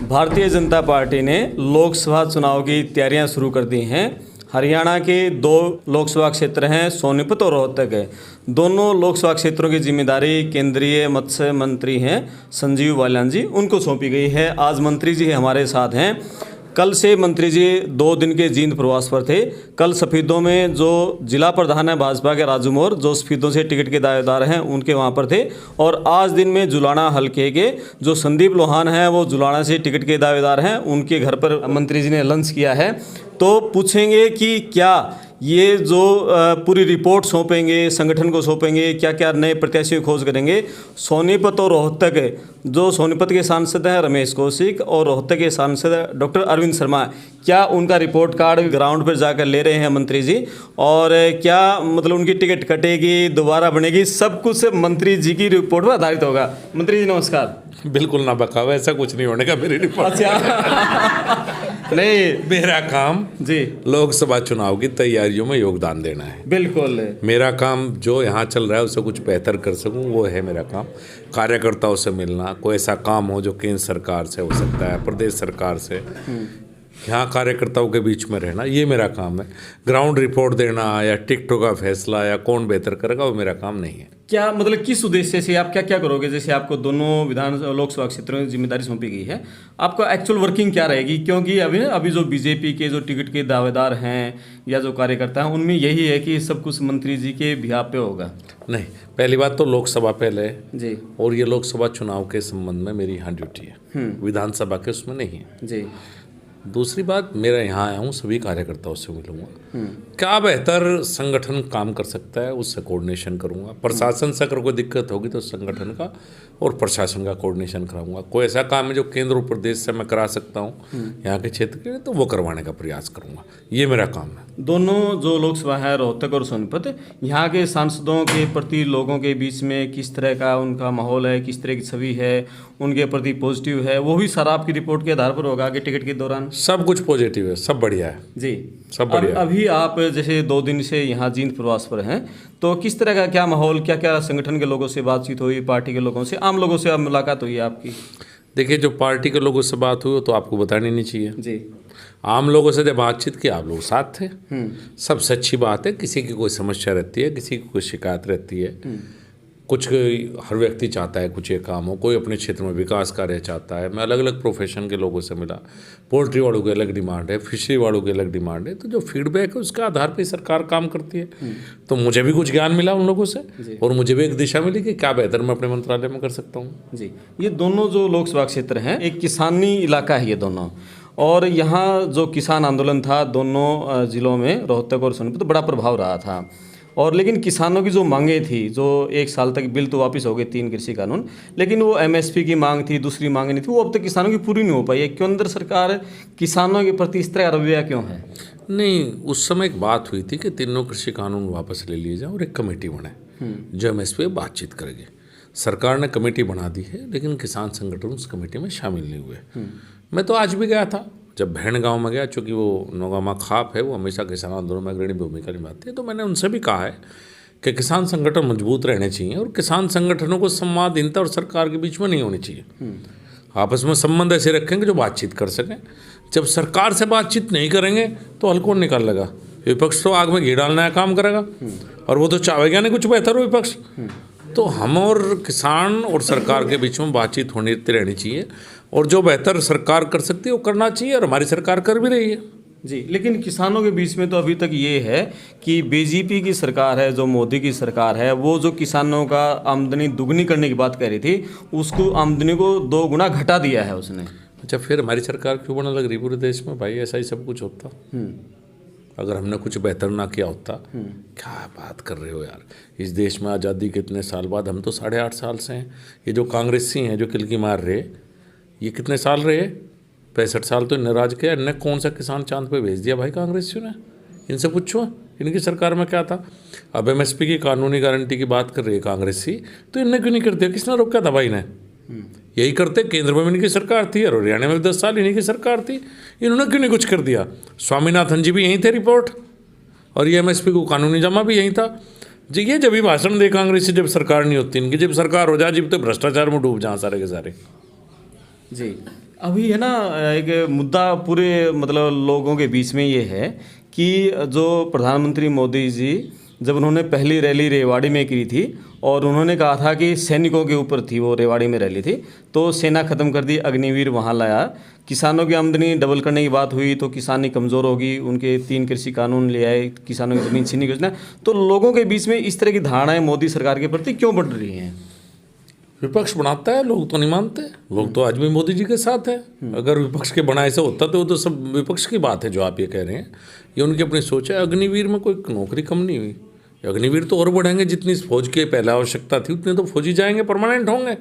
Bharatiya Janata party ने लोकसभा चुनाव की तैयारियां शुरू कर दी हैं। हरियाणा के दो लोकसभा क्षेत्र हैं, सोनीपत और रोहतक है। दोनों लोकसभा क्षेत्रों की जिम्मेदारी केंद्रीय मत्स्य मंत्री हैं संजीव बालियान जी, उनको सौंपी गई है। आज मंत्री जी हमारे साथ हैं। कल से मंत्री जी 2 दिन के जींद प्रवास पर थे। कल सफीदों में जो जिला प्रधान है भाजपा के राजू मोर, जो सफीदों से टिकट के दावेदार हैं, उनके वहां पर थे। और आज दिन में जुलाना हलके के जो संदीप लोहान हैं, वो जुलाना से टिकट के दावेदार हैं, उनके घर पर मंत्री जी ने लंच किया है। तो पूछेंगे कि क्या ये जो पूरी रिपोर्ट सौंपेंगे, संगठन को सौंपेंगे, क्या क्या नए प्रत्याशी की खोज करेंगे। सोनीपत और रोहतक, जो सोनीपत के सांसद हैं रमेश कौशिक और रोहतक के सांसद डॉक्टर अरविंद शर्मा, क्या उनका रिपोर्ट कार्ड ग्राउंड पर जाकर ले रहे हैं मंत्री जी, और क्या मतलब उनकी टिकट कटेगी, दोबारा बनेगी, सब कुछ मंत्री जी की रिपोर्ट पर आधारित होगा। मंत्री जी नमस्कार। बिल्कुल ना बकावा, ऐसा कुछ नहीं होने का मेरी रिपोर्ट। अच्छा नहीं, मेरा काम जी लोकसभा चुनाव की तैयारियों में योगदान देना है। बिल्कुल मेरा काम जो यहाँ चल रहा है उससे कुछ बेहतर कर सकूँ, वो है मेरा काम। कार्यकर्ताओं से मिलना, कोई ऐसा काम हो जो केंद्र सरकार से हो सकता है, प्रदेश सरकार से, यहाँ कार्यकर्ताओं के बीच में रहना, ये मेरा काम है। ग्राउंड रिपोर्ट देना या टिकटों का फैसला या कौन बेहतर करेगा, वो मेरा काम नहीं है। क्या मतलब किस उद्देश्य से आप क्या क्या करोगे? जैसे आपको दोनों लोकसभा क्षेत्रों में जिम्मेदारी सौंपी गई है, आपका एक्चुअल वर्किंग क्या रहेगी? क्योंकि अभी जो बीजेपी के जो टिकट के दावेदार हैं या जो कार्यकर्ता हैं, उनमें यही है कि सब कुछ मंत्री जी के बिहाफ पे होगा। नहीं, पहली बात तो लोकसभा पहले है जी, और ये लोकसभा चुनाव के संबंध में मेरी यहाँ ड्यूटी है, विधानसभा के उसमें नहीं है जी। दूसरी बात, मेरा यहाँ आया हूँ, सभी कार्यकर्ताओं से मिलूंगा, क्या बेहतर संगठन काम कर सकता है उससे कोऑर्डिनेशन करूँगा। प्रशासन से अगर कोई दिक्कत होगी तो संगठन का और प्रशासन का कोऑर्डिनेशन कराऊंगा। कोई ऐसा काम है जो केंद्र और प्रदेश से मैं करा सकता हूँ यहाँ के क्षेत्र के लिए, तो वो करवाने का प्रयास करूँगा। ये मेरा काम है। दोनों जो लोकसभा है रोहतक और सोनीपत, यहाँ के सांसदों के प्रति लोगों के बीच में किस तरह का उनका माहौल है, किस तरह की छवि है, उनके प्रति पॉजिटिव है, वो भी सारा आपकी रिपोर्ट के आधार पर होगा कि टिकट के दौरान? सब कुछ पॉजिटिव है, सब बढ़िया है जी, सब बढ़िया। अभी आप जैसे 2 दिन से यहाँ जींद प्रवास पर हैं, तो किस तरह का क्या माहौल, क्या क्या संगठन के लोगों से बातचीत हुई, पार्टी के लोगों से, आम लोगों से आप मुलाकात हुई है आपकी? देखिए, जो पार्टी के लोगों से बात हुई तो आपको बतानी नहीं चाहिए जी। आम लोगों से जब बातचीत की, आप लोग साथ थे, सबसे अच्छी बात है। किसी की कोई समस्या रहती है, किसी की कोई शिकायत रहती है, कुछ हर व्यक्ति चाहता है कुछ एक काम हो, कोई अपने क्षेत्र में विकास कार्य चाहता है। मैं अलग अलग प्रोफेशन के लोगों से मिला, पोल्ट्री वालों की अलग डिमांड है, फिशरी वालों की अलग डिमांड है, तो जो फीडबैक है उसके आधार पर सरकार काम करती है। तो मुझे भी कुछ ज्ञान मिला उन लोगों से और मुझे भी एक दिशा मिली कि क्या बेहतर मैं अपने मंत्रालय में कर सकता हूँ जी। ये दोनों जो लोकसभा क्षेत्र हैं, एक किसानी इलाका है ये दोनों, और यहाँ जो किसान आंदोलन था दोनों जिलों में, रोहतक और सोनीपत, तो बड़ा प्रभाव रहा था। और लेकिन किसानों की जो मांगें थी, जो 1 साल तक बिल तो वापस हो गए 3 कृषि कानून, लेकिन वो एमएसपी की मांग थी, दूसरी मांगे नहीं थी, वो अब तक किसानों की पूरी नहीं हो पाई है। क्यों अंदर सरकार किसानों के प्रति इस तरह का रवैया क्यों है? नहीं, उस समय एक बात हुई थी कि तीनों कृषि कानून वापस ले लिए जाए और एक कमेटी बने जो एमएसपी पे बातचीत करेगी। सरकार ने कमेटी बना दी है, लेकिन किसान संगठन उस कमेटी में शामिल नहीं हुए। मैं तो आज भी गया था, जब भैण गांव में गया, चूँकि वो नौगामा खाप है, वो हमेशा किसान आंदोलन में अग्रणी भूमिका निभाती है, तो मैंने उनसे भी कहा है कि किसान संगठन मजबूत रहने चाहिए और किसान संगठनों को संवादहीनता और सरकार के बीच में नहीं होनी चाहिए। आपस में संबंध ऐसे रखेंगे जो बातचीत कर सकें। जब सरकार से बातचीत नहीं करेंगे तो हल कौन निकाल लेगा? विपक्ष तो आग में घी डालने का काम करेगा, और वो तो चाहेगा नहीं कुछ बेहतर हो विपक्ष। तो हम और किसान और सरकार के बीच में बातचीत होनी रहनी चाहिए, और जो बेहतर सरकार कर सकती है वो करना चाहिए, और हमारी सरकार कर भी रही है जी। लेकिन किसानों के बीच में तो अभी तक ये है कि बीजेपी की सरकार है, जो मोदी की सरकार है, वो जो किसानों का आमदनी दुगनी करने की बात कह रही थी, उसको आमदनी को 2 गुना घटा दिया है उसने। अच्छा, फिर हमारी सरकार क्यों बनने लग रही पूरे देश में? भाई ऐसा ही सब कुछ होता, अगर हमने कुछ बेहतर ना किया होता। क्या बात कर रहे हो यार, इस देश में आज़ादी के इतने साल बाद, हम तो 8.5 साल से हैं। ये जो कांग्रेसी हैं जो किलकी मार रहे, ये कितने साल रहे? 65 साल तो इन्हें राज किया। इन्हें कौन सा किसान चांद पे भेज दिया भाई कांग्रेसियों ने? इनसे पूछो इनकी सरकार में क्या था। अब एमएसपी की कानूनी गारंटी की बात कर रही है कांग्रेसी, तो इनने क्यों नहीं कर दिया? किसने रोका था भाई ने? यही करते, केंद्र में भी इनकी सरकार थी और हरियाणा में भी 10 साल इन्हीं की सरकार थी, इन्होंने क्यों नहीं कुछ कर दिया? स्वामीनाथन जी भी यहीं थे रिपोर्ट, और ये एमएसपी को कानूनी जमा भी यहीं था जी। ये जब भी भाषण दे कांग्रेस से, जब सरकार नहीं होती इनकी, जब सरकार हो जाए जब तो भ्रष्टाचार में डूब जाए सारे के सारे जी। अभी है ना, एक मुद्दा पूरे मतलब लोगों के बीच में ये है कि जो प्रधानमंत्री मोदी जी जब उन्होंने पहली रैली रेवाड़ी में की थी और उन्होंने कहा था कि सैनिकों के ऊपर थी वो रेवाड़ी में रैली थी, तो सेना ख़त्म कर दी, अग्निवीर वहाँ लाया, किसानों की आमदनी डबल करने की बात हुई तो किसानी कमज़ोर होगी, उनके 3 कृषि कानून ले आए, किसानों की ज़मीन छीनने की योजना। तो लोगों के बीच में इस तरह की धारणाएं मोदी सरकार के प्रति क्यों बढ़ रही हैं? विपक्ष बनाता है, लोग तो नहीं मानते। लोग तो आज भी मोदी जी के साथ है। अगर विपक्ष के बनाए से होता तो वो तो सब विपक्ष की बात है जो आप ये कह रहे हैं, ये उनकी अपनी सोच है। अग्निवीर में कोई नौकरी कम नहीं हुई, अग्निवीर तो और बढ़ेंगे, जितनी फौज की पहले आवश्यकता थी उतने तो फौजी जाएंगे, परमानेंट होंगे।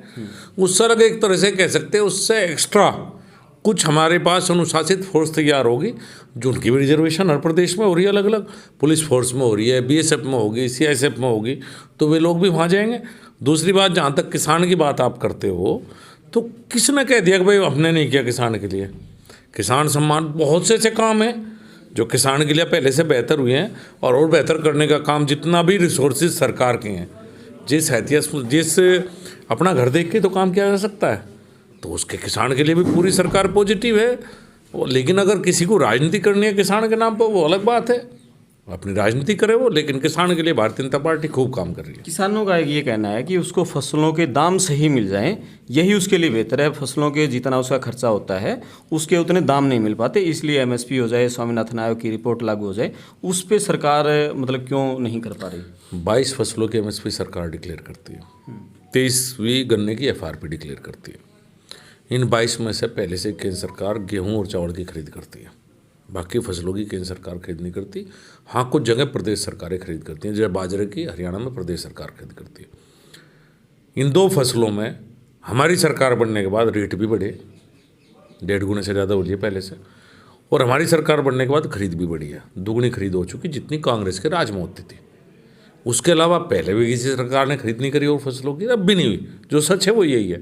उससे अलग एक तरह से कह सकते हैं, उससे एक्स्ट्रा कुछ हमारे पास अनुशासित फोर्स तैयार होगी, जो उनकी भी रिजर्वेशन हर प्रदेश में हो रही है, अलग अलग पुलिस फोर्स में हो रही है, बीएसएफ में होगी, सीआईएसएफ में होगी, तो वे लोग भी वहाँ जाएंगे। दूसरी बात, जहाँ तक किसान की बात आप करते हो, तो किसने कह दिया कि भाई हमने नहीं किया किसान के लिए? किसान सम्मान बहुत से ऐसे काम हैं जो किसान के लिए पहले से बेहतर हुए हैं, और बेहतर करने का काम जितना भी रिसोर्सेज सरकार के हैं, जिस अपना घर देख के तो काम किया जा सकता है, तो उसके किसान के लिए भी पूरी सरकार पॉजिटिव है। लेकिन अगर किसी को राजनीति करनी है किसान के नाम पर, वो अलग बात है, अपनी राजनीति करे वो, लेकिन किसान के लिए भारतीय जनता पार्टी खूब काम कर रही है। किसानों का ये कहना है कि उसको फसलों के दाम सही मिल जाएं, यही उसके लिए बेहतर है। फसलों के जितना उसका खर्चा होता है उसके उतने दाम नहीं मिल पाते, इसलिए एमएसपी हो जाए, स्वामीनाथन आयोग की रिपोर्ट लागू हो जाए, उस पर सरकार मतलब क्यों नहीं कर पा रही? 22 फसलों की एमएसपी सरकार डिक्लेयर करती है, 23वीं गन्ने की एफआरपी डिक्लेयर करती है। इन 22 में से पहले से केंद्र सरकार गेहूँ और चावल की खरीद करती है, बाकी फसलों की केंद्र सरकार खरीद नहीं करती। हाँ, कुछ जगह प्रदेश सरकारें खरीद करती हैं, जैसे बाजरे की हरियाणा में प्रदेश सरकार खरीद करती है। इन 2 फसलों में हमारी सरकार बनने के बाद रेट भी बढ़े, 1.5 गुने से ज़्यादा हो रही है पहले से, और हमारी सरकार बनने के बाद खरीद भी बढ़ी है, 2 गुनी खरीद हो चुकी, जितनी कांग्रेस के राज में होती थी। उसके अलावा पहले भी किसी सरकार ने खरीद नहीं करी और फसलों की, अब भी नहीं हुई। जो सच है वो यही है।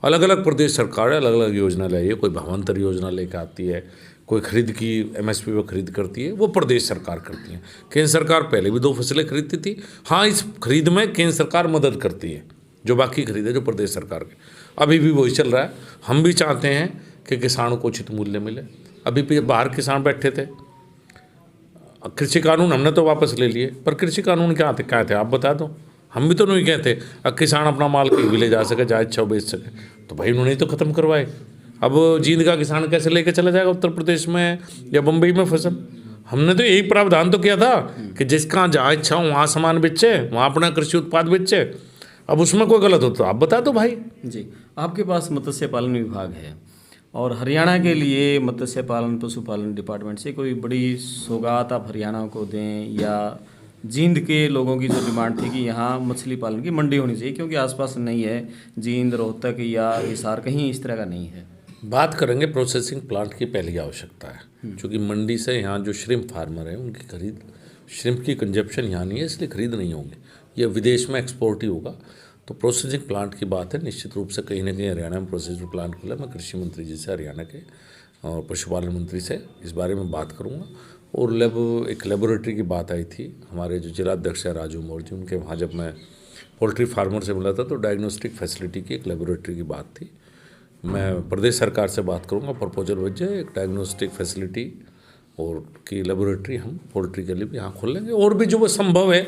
अलग अलग प्रदेश सरकार अलग अलग योजना लाई है, कोई भावांतर योजना लेकर आती है, कोई खरीद की एमएसपी पर खरीद करती है, वो प्रदेश सरकार करती है। केंद्र सरकार पहले भी 2 फसलें खरीदती थी। हाँ, इस खरीद में केंद्र सरकार मदद करती है, जो बाकी खरीद है जो प्रदेश सरकार के, अभी भी वही चल रहा है। हम भी चाहते हैं कि किसानों को उचित मूल्य मिले। अभी भी बाहर किसान बैठे थे, कृषि कानून हमने तो वापस ले लिए, पर कृषि कानून क्या थे आप बता दो। हम भी तो नहीं कहते अब किसान अपना माल कहीं भी ले जा सके, जहाँ इच्छा बेच सके, तो भाई उन्होंने तो ख़त्म करवाए। अब जींद का किसान कैसे लेके चला जाएगा उत्तर प्रदेश में या बम्बई में फसल? हमने तो यही प्रावधान तो किया था कि जिसका जहाँ इच्छा हो वहाँ सामान बेचे, वहाँ अपना कृषि उत्पाद बेचे। अब उसमें कोई गलत हो तो आप बता दो भाई। जी, आपके पास मत्स्य पालन विभाग है और हरियाणा के लिए मत्स्य पालन पशुपालन डिपार्टमेंट से कोई बड़ी सौगात आप हरियाणा को दें, या जींद के लोगों की जो डिमांड थी कि यहाँ मछली पालन की मंडी होनी चाहिए, क्योंकि आसपास नहीं है, जींद, रोहतक या हिसार कहीं इस तरह का नहीं है। बात करेंगे प्रोसेसिंग प्लांट की पहली आवश्यकता है, क्योंकि मंडी से यहाँ जो श्रिम्प फार्मर हैं उनकी खरीद, श्रिम्प की कंजप्शन यहाँ नहीं है, इसलिए खरीद नहीं होंगी, ये विदेश में एक्सपोर्ट ही होगा। तो प्रोसेसिंग प्लांट की बात है, निश्चित रूप से कहीं ना कहीं हरियाणा में प्रोसेसिंग प्लांट खुला। मैं कृषि मंत्री जी से, हरियाणा के और पशुपालन मंत्री से इस बारे में बात करूँगा। और एक लेबोरेटरी की बात आई थी, हमारे जो जिलाध्यक्ष है राजू मौर्य जी, उनके वहाँ जब मैं पोल्ट्री फार्मर से मिला था तो डायग्नोस्टिक फैसिलिटी की एक लेबोरेटरी की बात थी। मैं प्रदेश सरकार से बात करूंगा, प्रपोजल भेज जाए, एक डायग्नोस्टिक फैसिलिटी और की लेबोरेटरी हम पोल्ट्री के लिए भी यहाँ खोल लेंगे। और भी जो वो संभव है,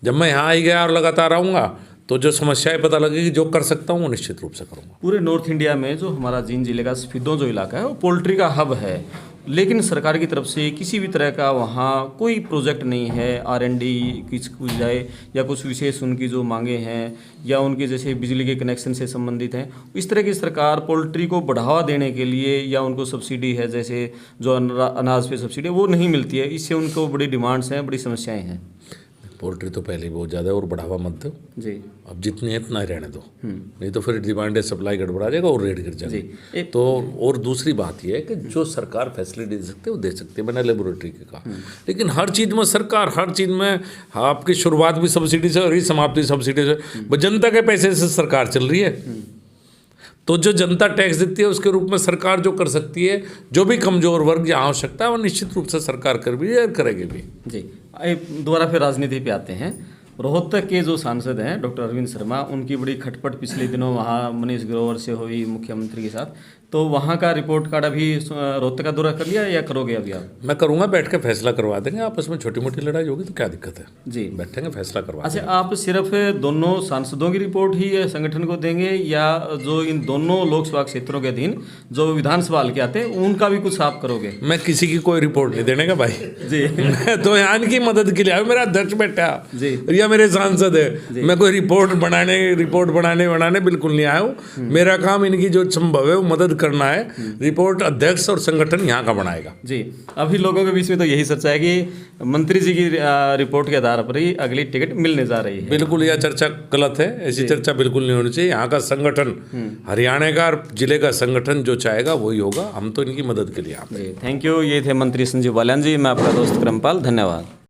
जब मैं यहाँ आई गया और लगातार आऊँगा तो जो समस्याएं पता लगेगी, जो कर सकता हूँ वो निश्चित रूप से करूँगा। पूरे नॉर्थ इंडिया में जो हमारा जींद जिले का स्फीडो जो इलाका है वो पोल्ट्री का हब है, लेकिन सरकार की तरफ से किसी भी तरह का वहाँ कोई प्रोजेक्ट नहीं है। R&D कुछ जाए या कुछ विशेष उनकी जो मांगे हैं या उनके जैसे बिजली के कनेक्शन से संबंधित हैं, इस तरह की सरकार पोल्ट्री को बढ़ावा देने के लिए या उनको सब्सिडी है, जैसे जो अनाज पे सब्सिडी है वो नहीं मिलती है। इससे उनको बड़ी डिमांड्स हैं, बड़ी समस्याएं हैं। पोल्ट्री तो पहले ही बहुत ज़्यादा है और बढ़ावा मत दो जी, अब जितनी है इतना ही रहने दो, नहीं तो फिर डिमांड है सप्लाई गड़बड़ा जाएगा और रेट गिर जाएगा। तो और दूसरी बात यह है कि जो सरकार फैसिलिटी दे सकते है वो दे सकती है, मैंने लेबोरेटरी के कहा। लेकिन हर चीज़ में सरकार, हर चीज़ में आपकी शुरुआत भी सब्सिडी से और समाप्ति सब्सिडी से, जनता के पैसे से सरकार चल रही है। तो जो जनता टैक्स देती है उसके रूप में सरकार जो कर सकती है, जो भी कमजोर वर्ग जहाँ आवश्यकता है वो निश्चित रूप से सरकार कर भी और करेगी भी। जी, दोबारा फिर राजनीति पे आते हैं। रोहतक के जो सांसद हैं डॉक्टर अरविंद शर्मा, उनकी बड़ी खटपट पिछले दिनों वहाँ मनीष ग्रोवर से हुई मुख्यमंत्री के साथ। तो वहाँ का रिपोर्ट कार्ड अभी रोहतक का दौरा कर लिया या करोगे अभी आप? मैं करूँगा, बैठ के फैसला करवा देंगे। आपस में छोटी मोटी लड़ाई होगी तो क्या दिक्कत है, जी बैठेंगे फैसला करवा अच्छा, आप सिर्फ दोनों सांसदों की रिपोर्ट ही संगठन को देंगे या जो इन दोनों लोकसभा क्षेत्रों के अधीन जो विधानसभा हल्के आते हैं उनका भी कुछ आप करोगे? मैं किसी की कोई रिपोर्ट नहीं देने का भाई जी मैं तो यहाँ इनकी मदद के लिए आया, मेरा अध्यक्ष बैठा जी या मेरे सांसद है, मैं कोई रिपोर्ट बनाने बिल्कुल नहीं आया हूँ। मेरा काम इनकी जो संभव है वो मदद करना है। रिपोर्ट अध्यक्ष और संगठन यहाँ का बनाएगा। जी, अभी लोगों के बीच में तो यही चर्चा है कि मंत्री जी की रिपोर्ट के आधार पर ही अगली टिकट मिलने जा रही है। बिल्कुल यह चर्चा गलत है, ऐसी चर्चा बिल्कुल नहीं होनी चाहिए। यहाँ का संगठन, हरियाणा का जिले का संगठन जो चाहेगा वही होगा। हम तो इनकी मदद के लिए आए। जी, थैंक यू। ये थे मंत्री संजीव बाल्यान जी। मैं आपका दोस्त क्रमपाल, धन्यवाद।